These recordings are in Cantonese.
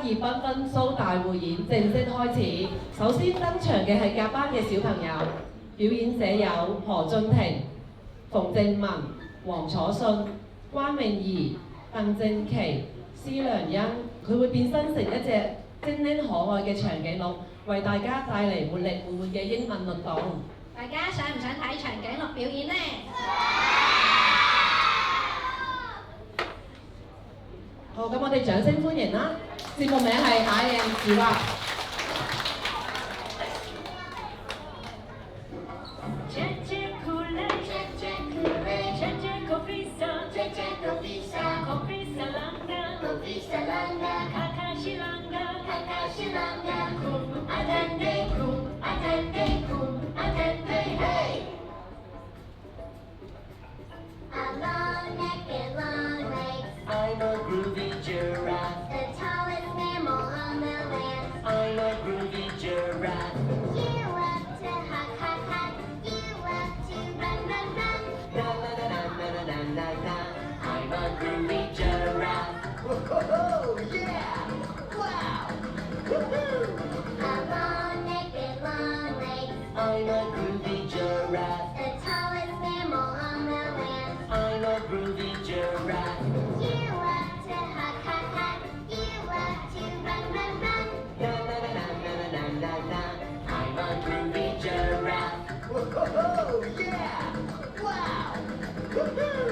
異繽紛 show 大匯演正式開始。首先登場嘅係甲班嘅小朋友，表演者有何俊廷、馮正文、黃楚信、關詠儀、鄧正琪、施良欣，佢會變身成一隻精靈可愛嘅長頸鹿，為大家帶嚟活力滿滿嘅英文律動。大家想唔想睇長頸鹿表演呢？好，咁我哋掌聲歡迎啦！節目名係 I Am Giraffe。I'm a groovy giraffe, the tallest mammal on the land. I'm a groovy giraffe. You love to hop, hop, hop. You love to run, run, run. Na na na na na na na na. I'm a groovy giraffe. Whoa, yeah! Wow! Woohoo! A long neck with long legs. I'm a groovy giraffe. The tallest mammal on the land. I'm a groovy giraffe. You love to hop, hop, hop. You love to run, run, run. Na na na na na na na na. I'm a groovy giraffe. Whoa, yeah! Wow! Woohoo!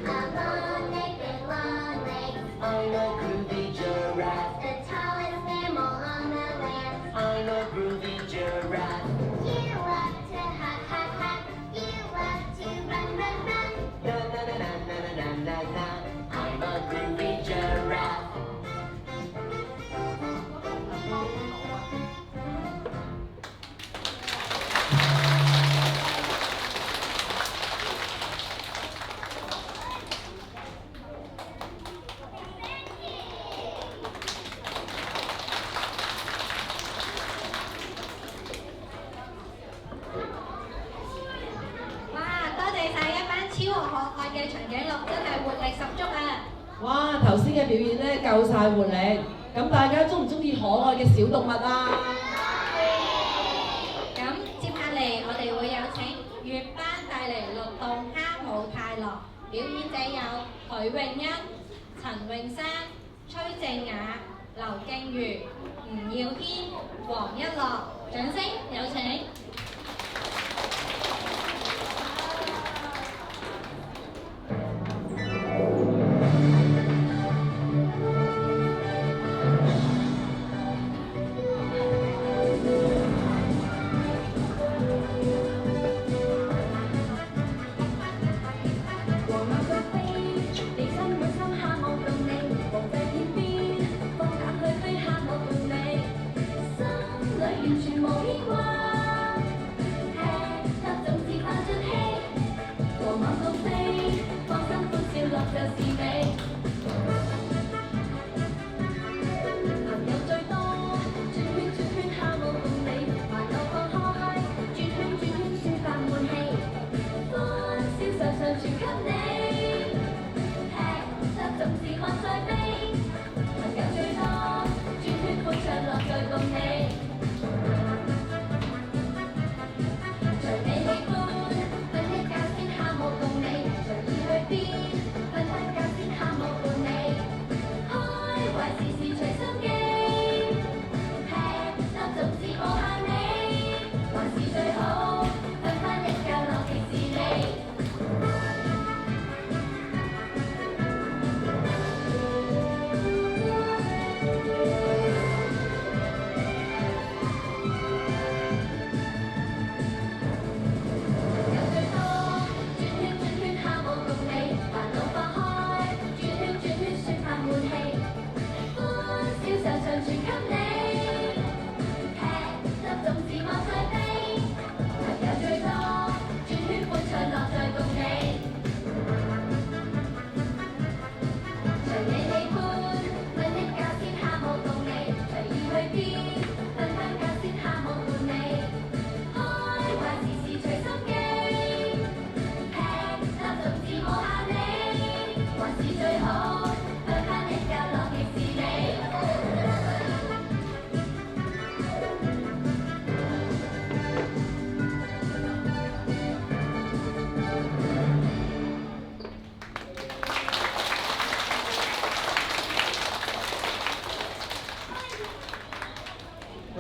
A long neck with long legs. I'm a groovy giraffe. The tallest mammal on the land. I'm a groovy giraffe. You love to hop, hop, hop. You love to run, run, run. Na na na na na na na na. I'm a groovy giraffe.可愛嘅長頸鹿真係活力十足啊！哇！頭先嘅表演咧夠晒活力，咁大家中唔中意可愛嘅小動物啊？咁接下嚟我哋會有請粵班帶嚟律動哈姆太郎，表演者有許詠欣、陳詠珊、崔靜雅、劉敬如、吳耀軒、黃一樂，掌聲有請。完全無牽掛。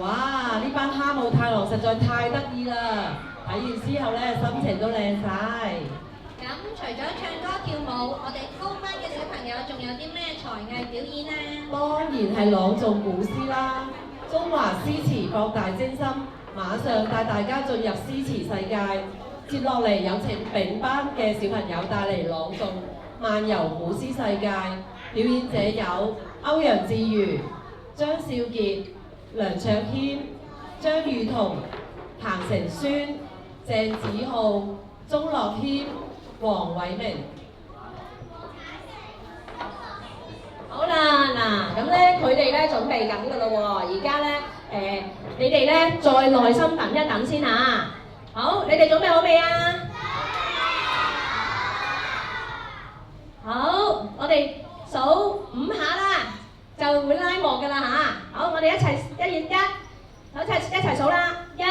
哇！呢班哈姆太郎實在太得意啦！睇完之後咧，心情都靚晒。咁除咗唱歌跳舞，我哋高班嘅小朋友仲有啲咩才藝表演啊？當然係朗誦古詩啦！中華詩詞博大精深，馬上帶大家進入詩詞世界。接落嚟有請丙班嘅小朋友帶嚟朗誦《漫遊古詩世界》，表演者有歐陽志瑜、張少傑、梁卓軒、張雨彤、彭成宣、鄭子浩、鐘樂軒、黃偉明。好啦，嗱，咁咧佢哋咧準備緊㗎啦喎，而家咧你哋咧再耐心等一等先嚇。好，你哋準備好未啊？好，我哋數5下啦，就會拉幕㗎啦嚇。好，我哋一齊好一齊數啦，1、2、3、4、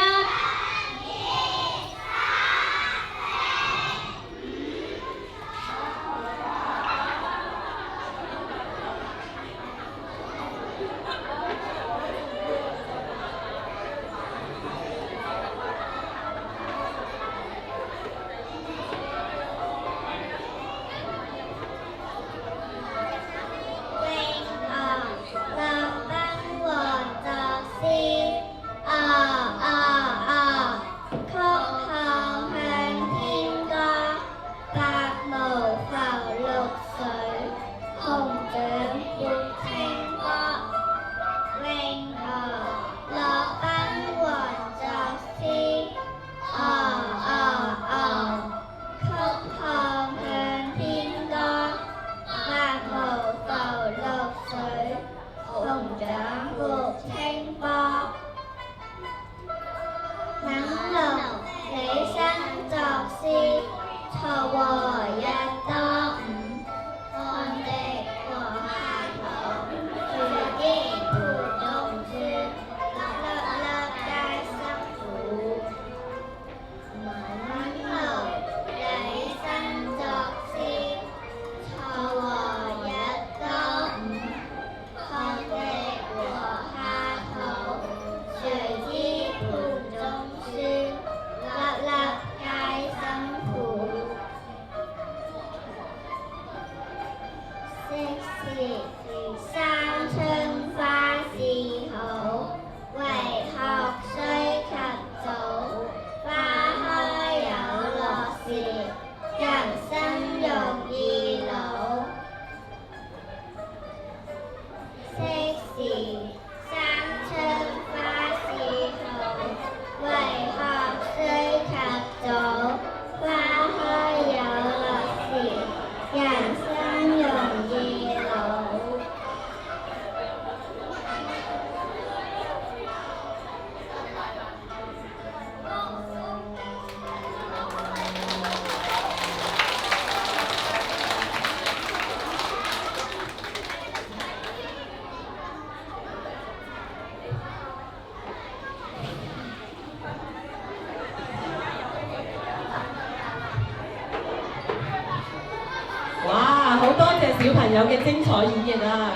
小朋友嘅精彩演繹啊，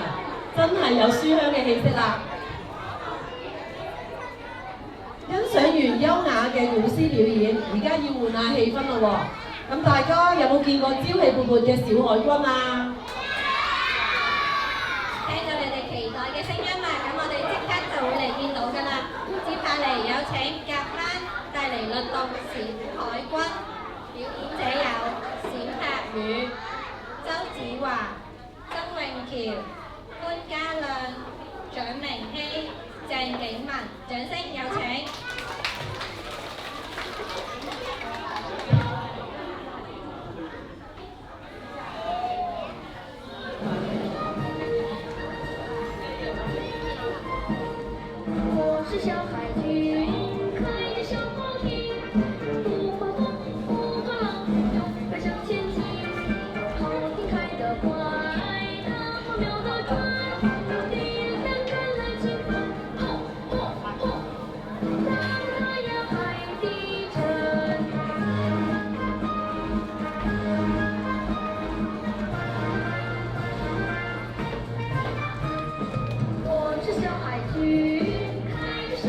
真係有書香嘅氣息啦！欣賞完優雅嘅古詩表演，而家要換下氣氛咯喎。咁大家有冇見過朝氣勃勃嘅小海軍啊？聽到你哋期待嘅聲音啦，咁我哋即刻就會嚟見到㗎啦。接下嚟有請甲班帶嚟律動小海軍，表演者有冼柏宇、周子華、曾永橋、潘嘉亮、蔣明熙、鄭景文，掌聲有請。我是小海军，可爱的小猫咪，不慌慌，不怕浪，快向前进。好听开得快，大炮瞄得准，敌人两个来侵犯，吼吼吼！大海呀海底针，我是小海军。开着小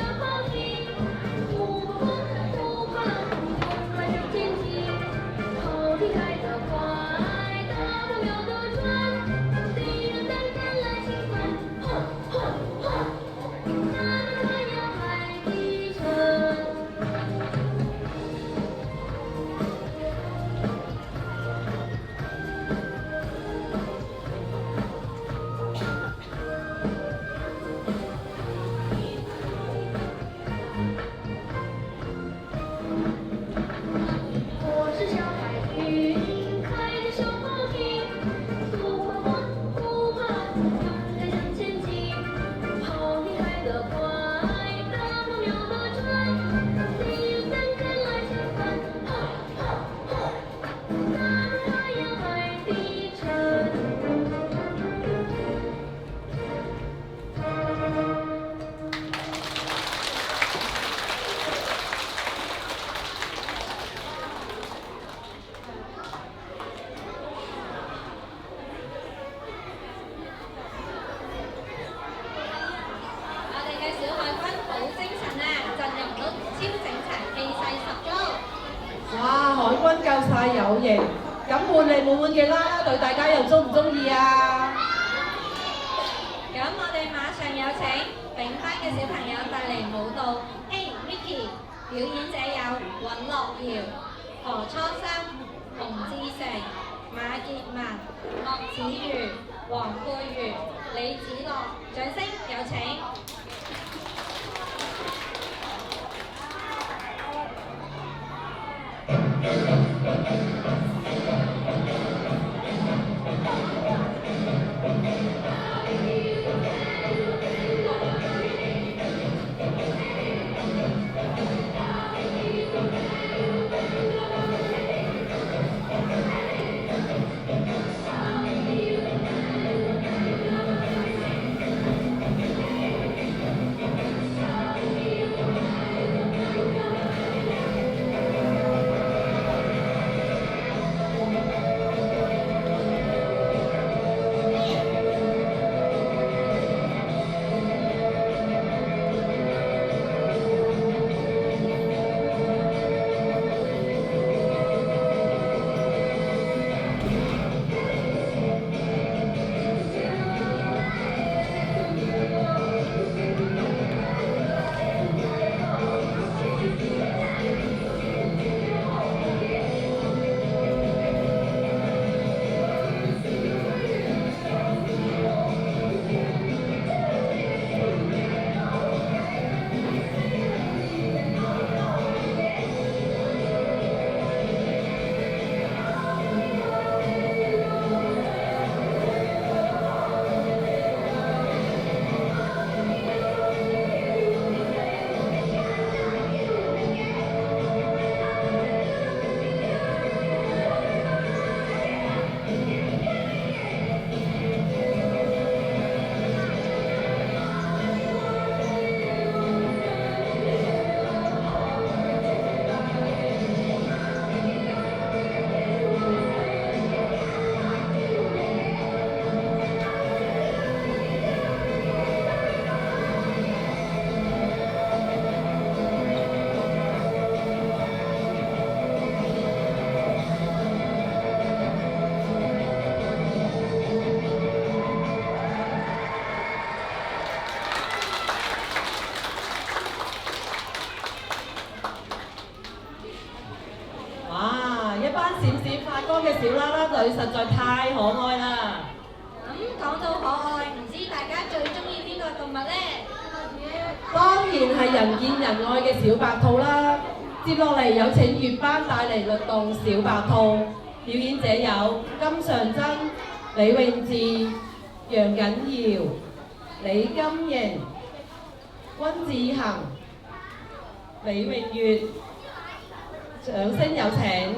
快有型，咁換嚟換嘅啦啦隊，大家又中唔中意啊？咁我哋馬上有請丙班嘅小朋友帶嚟舞蹈 Hey Mickey， 表演者有尹樂瑤、何初心、洪志成、馬傑文、莫子瑜、黃佩瑜、李子樂，掌聲有請。嘅小啦啦隊實在太可愛啦！咁講到可愛，唔知大家最中意邊個動物呢？當然係人見人愛嘅小白兔啦！接落嚟有請粵班帶嚟律動小白兔，表演者有金尚真、李詠智、楊謹堯、李金瑩、溫志恒、李詠月，掌聲有請。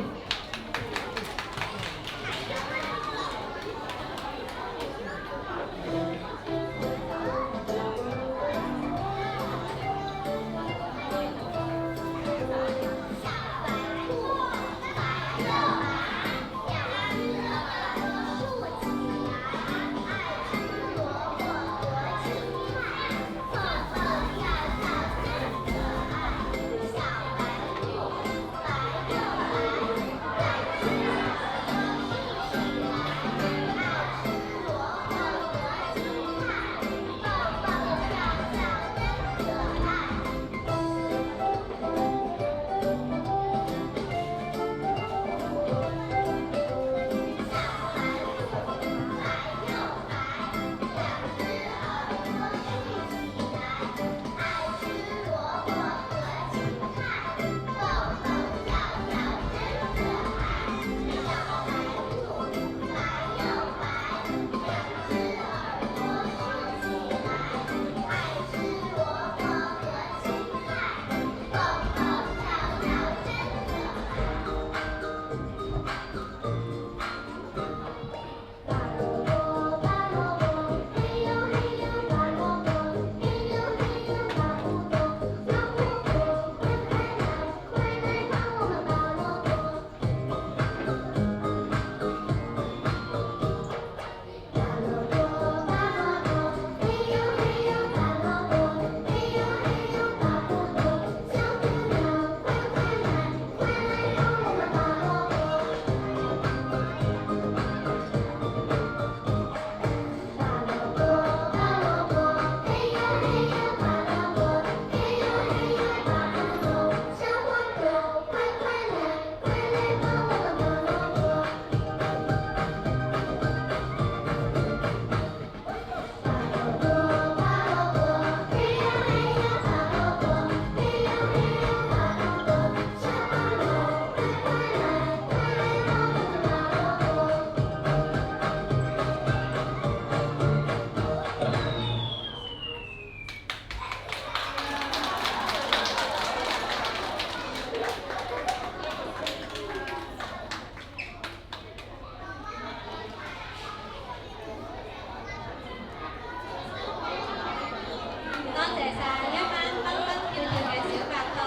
晒一班蹦蹦跳跳嘅小白兔，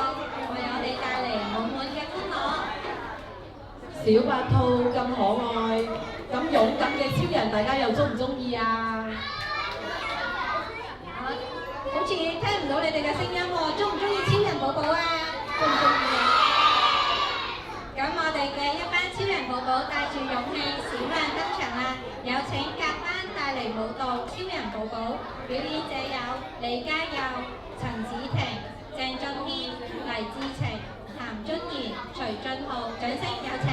為我哋帶嚟滿滿嘅歡樂。小白兔咁可愛，咁勇敢嘅超人，大家又中唔中意啊？好似聽唔到你哋嘅聲音喎，中唔中意超人寶寶啊？中唔中意啊？咁我哋嘅一班超人寶寶帶住勇氣閃亮登場啦！有請甲班帶嚟舞蹈超人寶寶，表演者有李嘉佑、陳子婷、鄭俊軒、黎志晴、譚津賢、徐俊浩，掌聲有請！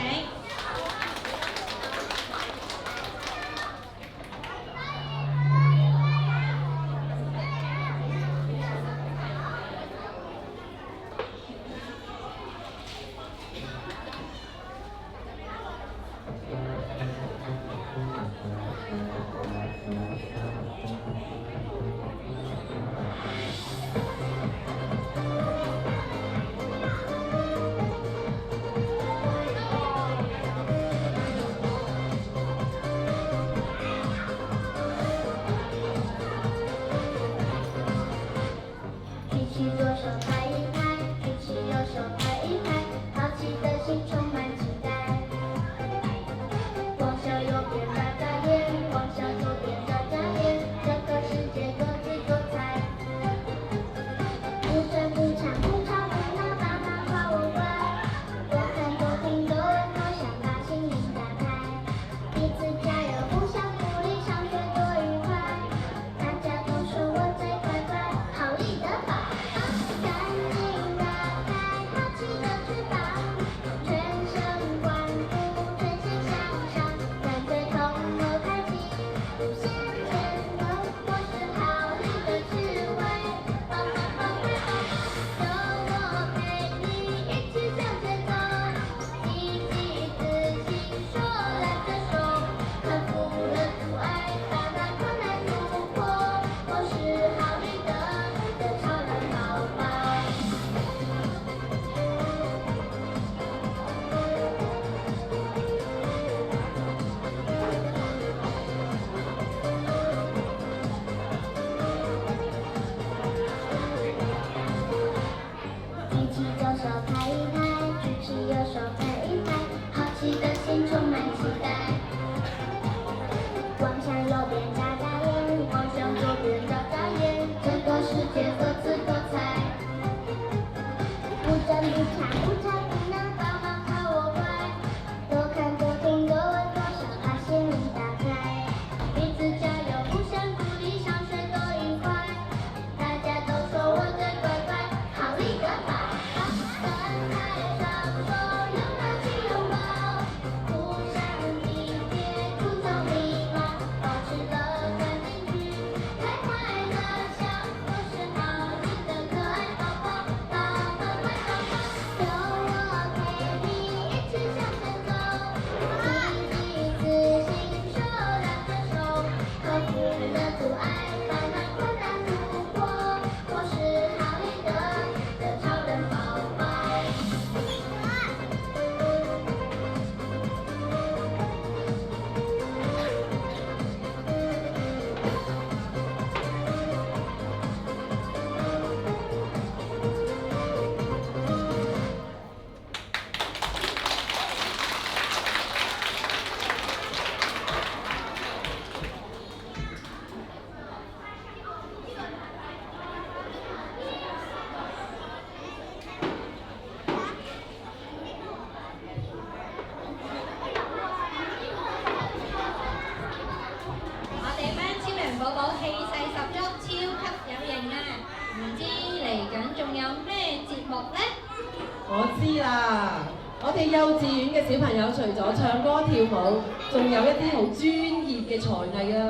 我知啦，我哋幼稚園嘅小朋友除咗唱歌跳舞，仲有一啲好專業嘅才藝啊！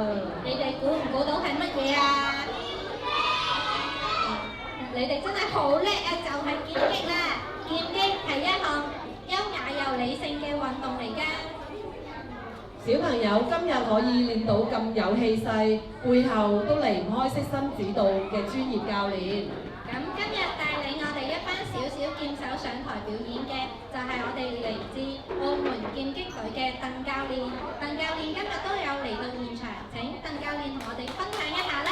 你哋估唔估到係乜嘢啊？你哋真係好叻啊！就係劍擊啦！劍擊係一項優雅又理性嘅運動嚟㗎。小朋友今日可以練到咁有氣勢，背後都離唔開悉心指導嘅專業教練。咁今日帶領我哋一班小劍手上台表演嘅，就係我哋嚟自澳門劍擊隊嘅鄧教練。鄧教練今日都有嚟到現場，請鄧教練同我哋分享一下啦。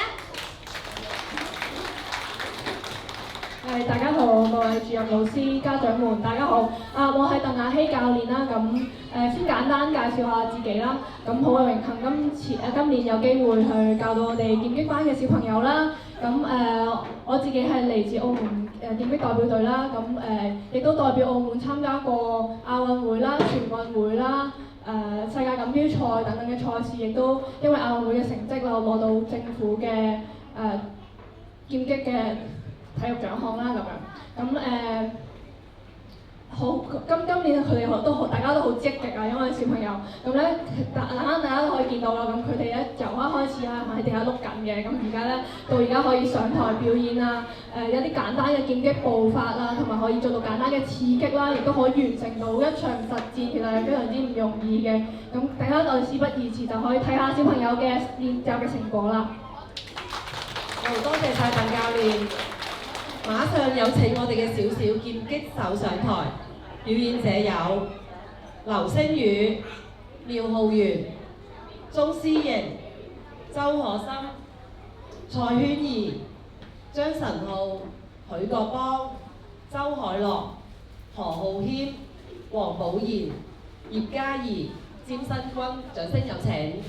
大家好，各位主任老師、家長們，大家好。我係鄧雅希教練啦。先簡單介紹下自己啦。好榮幸今年有機會去教到我哋劍擊班嘅小朋友啦。我自己係嚟自澳門劍擊代表隊啦。亦都代表澳門參加過亞運會啦、全運會啦、世界錦標賽等等嘅賽事，亦都因為亞運會嘅成績攞到政府嘅劍擊嘅體育獎項啦咁樣。今年佢哋大家都好積極啊，因為小朋友大家都可以見到啦。佢哋咧由一開始啊喺地下碌緊嘅，到而家可以上台表演啊，有啲簡單嘅劍擊步法啦，同埋可以做到簡單嘅刺擊啦，亦都可以完成到一場實戰，其實係非常之唔容易嘅。大家我哋事不宜遲，就可以睇下小朋友嘅練習嘅成果啦。好，多謝晒鄧教練。馬上有請我哋嘅小小劍擊手上台，表演者有劉星宇、廖浩源、鍾思瑩、周可心、蔡瑄怡、張晨浩、許國邦、周海樂、何浩謙、黃寶賢、葉嘉怡、詹新君，掌聲有請。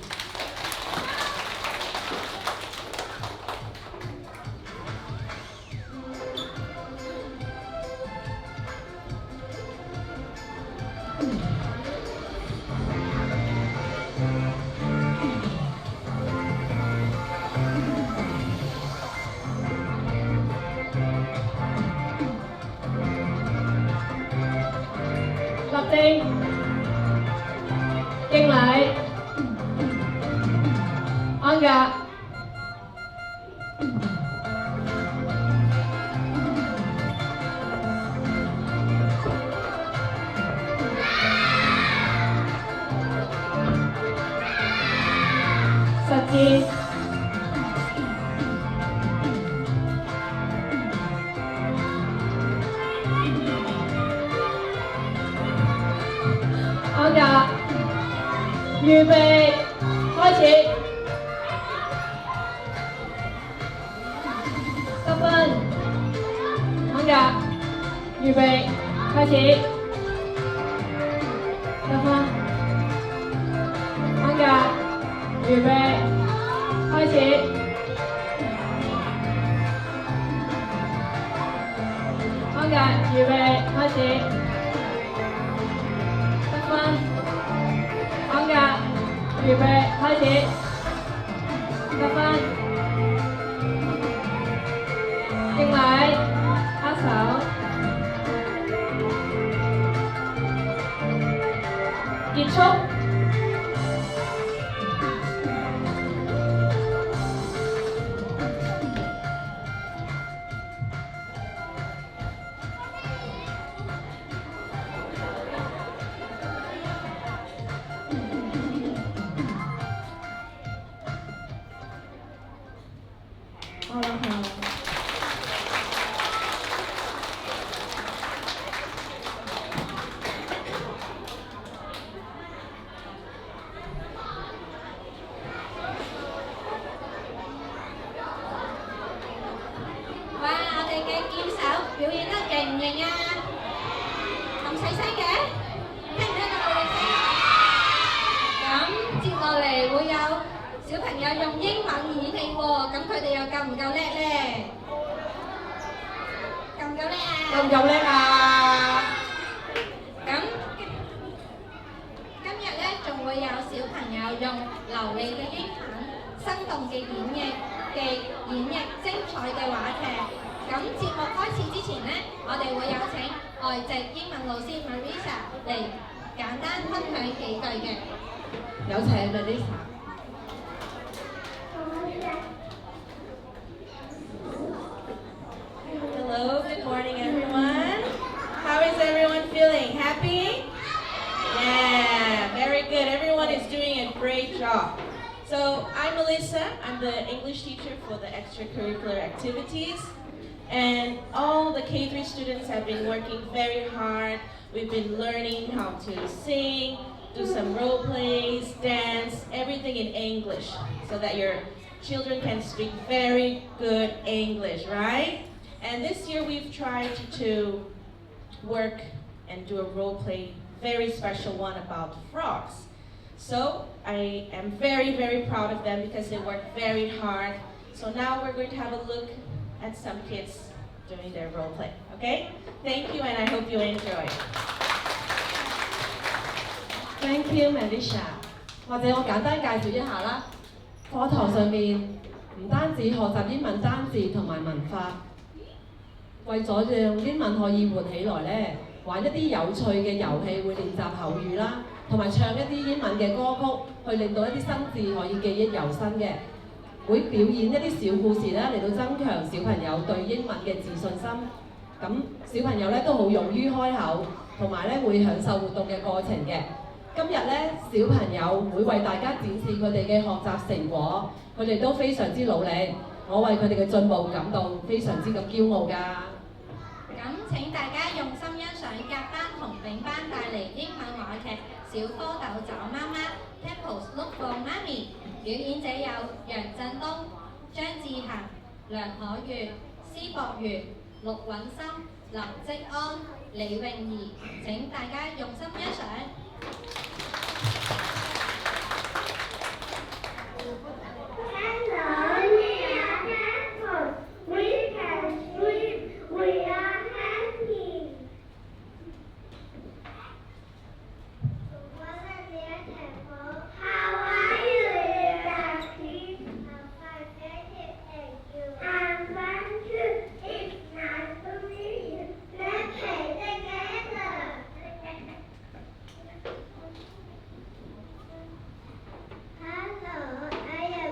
立正，敬禮，安格，實戰。安格，預備，開始。10分。安格，預備，開始。10分。安格，預備，開始。安格，預備，開始。安格，預備，開始。10分。敬禮，握手。結束。好啦，好。哇！我哋嘅劍手表演得勁唔勁啊？咁細聲嘅，聽唔聽到我哋聲？接落嚟會有小朋友用英文演戲喎，佢哋又夠唔夠叻咧？夠唔夠叻啊？夠唔夠叻啊？今日咧仲會有小朋友用流利嘅英文、生動嘅演繹精彩嘅話劇。節目開始之前咧，我哋會有請外籍英文老師 Marisa 嚟簡單分享幾句嘅。有請 Marisa。Hello, good morning everyone. How is everyone feeling? Happy? Yeah, very good. Everyone is doing a great job. So I'm Melissa. I'm the English teacher for the extracurricular activities. And all the K3 students have been working very hard. We've been learning how to sing, do some role plays, dance, everything in English so that your children can speak very good English, right? And this year we've tried to work and do a role play, very special one about frogs. So I am very, very proud of them because they work very hard. So now we're going to have a look at some kids doing their role play, okay? Thank you and I hope you enjoy. Thank you, Melissa。或者我簡單介紹一下啦。課堂上面唔單止學習英文單字同埋文法，為咗讓英文可以活起來呢，玩一啲有趣嘅遊戲會練習口語啦，同埋唱一啲英文嘅歌曲，去令到一啲新字可以記憶猶新嘅。會表演一啲小故事咧，嚟到增強小朋友對英文嘅自信心。咁小朋友咧都好勇於開口，同埋咧會享受活動嘅過程嘅。今日咧，小朋友會為大家展示佢哋嘅學習成果，佢哋都非常之努力，我為佢哋嘅進步感到非常之咁驕傲㗎。咁請大家用心欣賞甲班同丙班帶嚟英文話劇《小蝌蚪找媽媽》Temples Look for Mommy， 表演者有楊振東、張志恒、梁可月、施博源、陸允森、林積安、李詠儀。請大家用心欣賞。Hello, we are thankful. We can swim. We are happy. How are you, Daddy? I'm fine, thank you. I'm fine too. It's nice to meet you. Let's play together. Hello, I am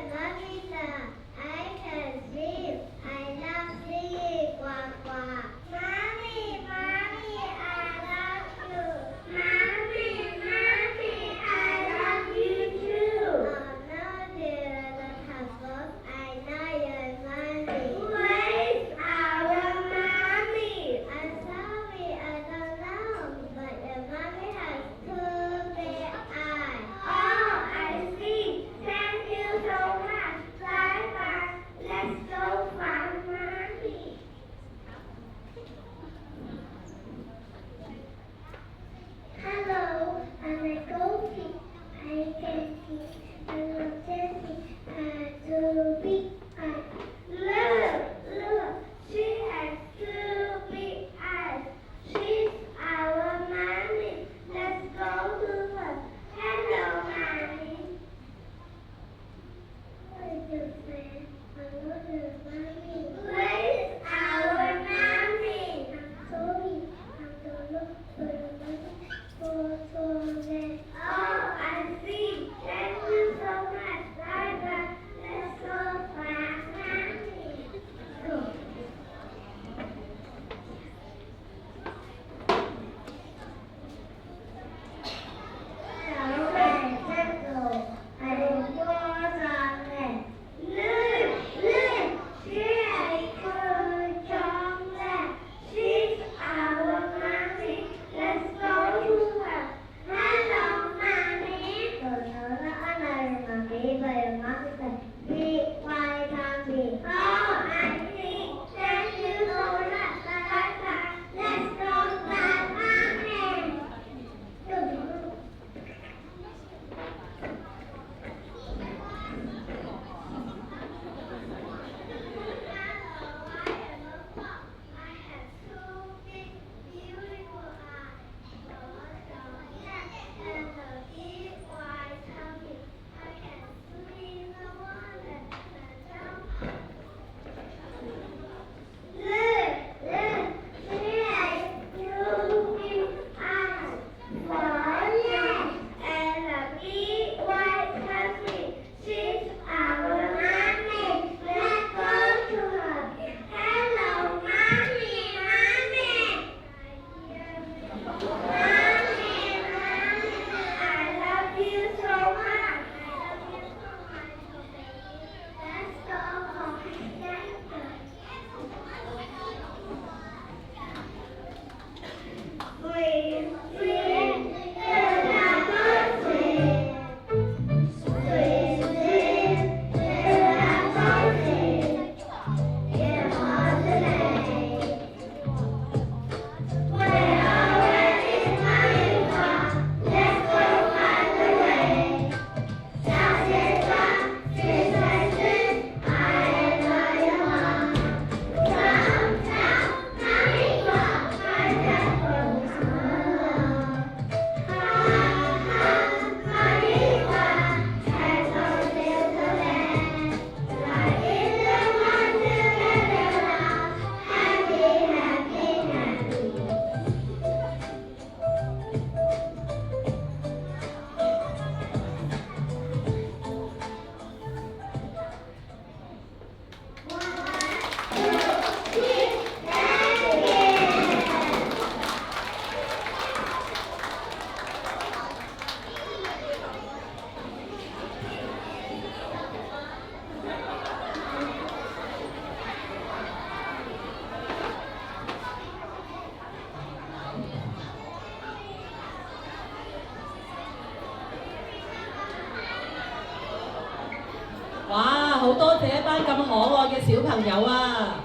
愛嘅小朋友啊！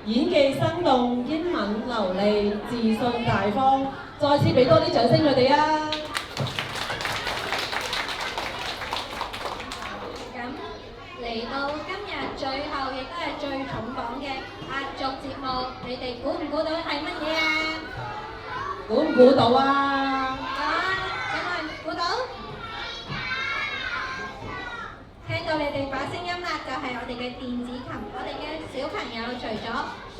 演技生動，英文流利，自信大方，再次俾多啲掌聲佢哋啊！咁嚟到今日最後亦都係最重磅嘅壓軸節目，你哋估唔估到係乜嘢啊？估唔估到啊？有冇人估到？聽到你哋把聲音啦，就係我哋嘅電子琴。我哋嘅小朋友除咗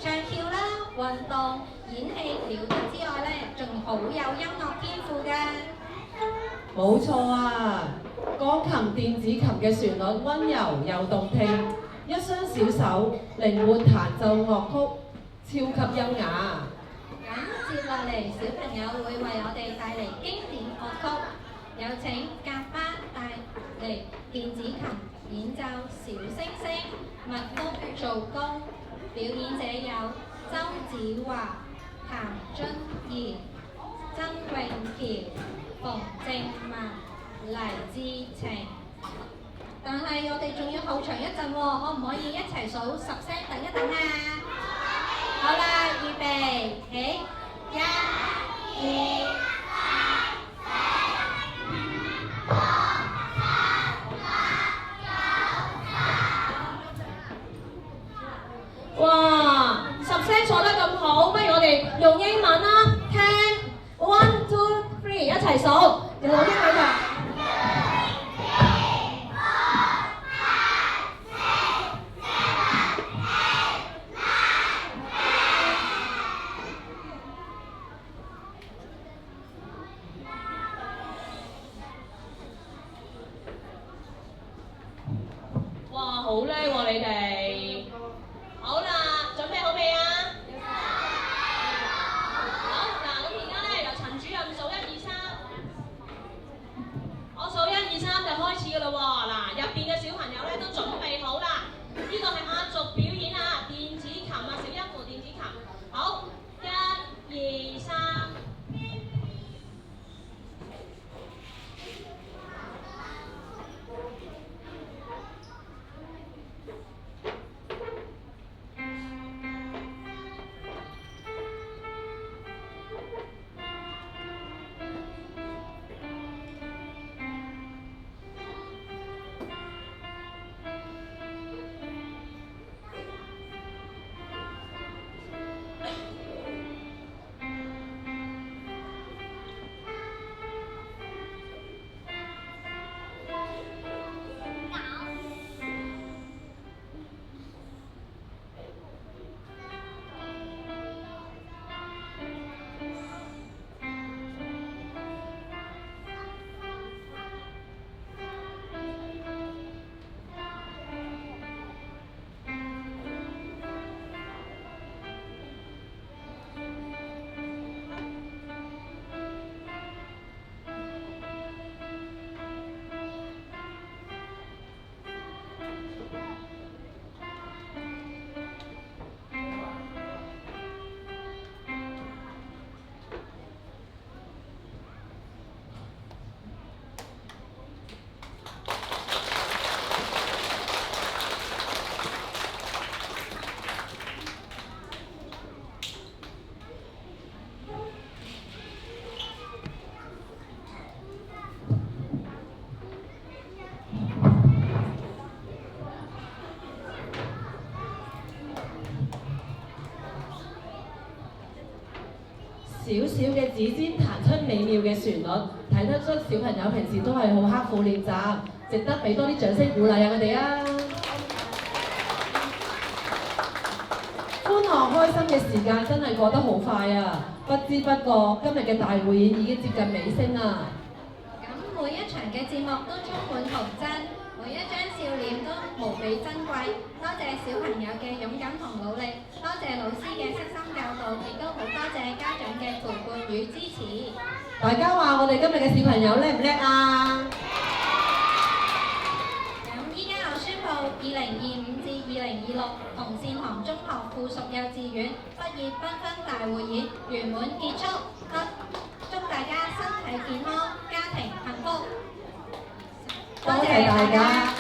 唱跳啦、運動、演戲、聊天之外咧，仲好有音樂天賦㗎。冇錯啊！鋼琴、電子琴嘅旋律溫柔又動聽，一雙小手靈活彈奏樂曲，超級優雅。咁接落嚟，小朋友會為我哋帶嚟經典樂曲，有請甲班帶嚟電子琴演奏小星星，蜜蜂做工。表演者有周子華、譚津怡、曾詠喬、馮靜文、黎志晴。但係我哋仲要後場一陣喎，可唔可以一齊數10聲等一等啊？好啦，預備起，1、2、哇！10聲數得咁好，不如我哋用英文啦，10、1、2、3，一齊數，用英文㗎。哇，好叻喎你哋！好啦，準備好未啊？好，嗱，咁而家咧由陳主任數1、2、3，我數1、2、3就開始㗎啦喎。嗱，入邊嘅小朋友咧都準備好啦。呢個係壓軸表演啊，電子琴啊，小一部電子琴。好，1、2、3。小小嘅指尖彈出美妙嘅旋律，睇得出小朋友平時都係好刻苦練習，值得俾多啲掌聲鼓勵下佢哋啊！歡樂開心嘅時間真係過得好快啊！不知不覺今日嘅大匯演已經接近尾聲啦。咁每一場嘅節目都充滿童真，每一張笑臉都無比珍貴。多謝小朋友嘅勇敢同努力，多謝老師嘅悉心教導，亦都好多謝家長嘅陪伴與支持。大家話我哋今日嘅小朋友叻唔叻啊？咁依家我宣布2025至2026紅線塘中學附屬幼稚園畢業繽紛大匯演圓滿結束，祝大家身體健康，家庭幸福。多謝大家。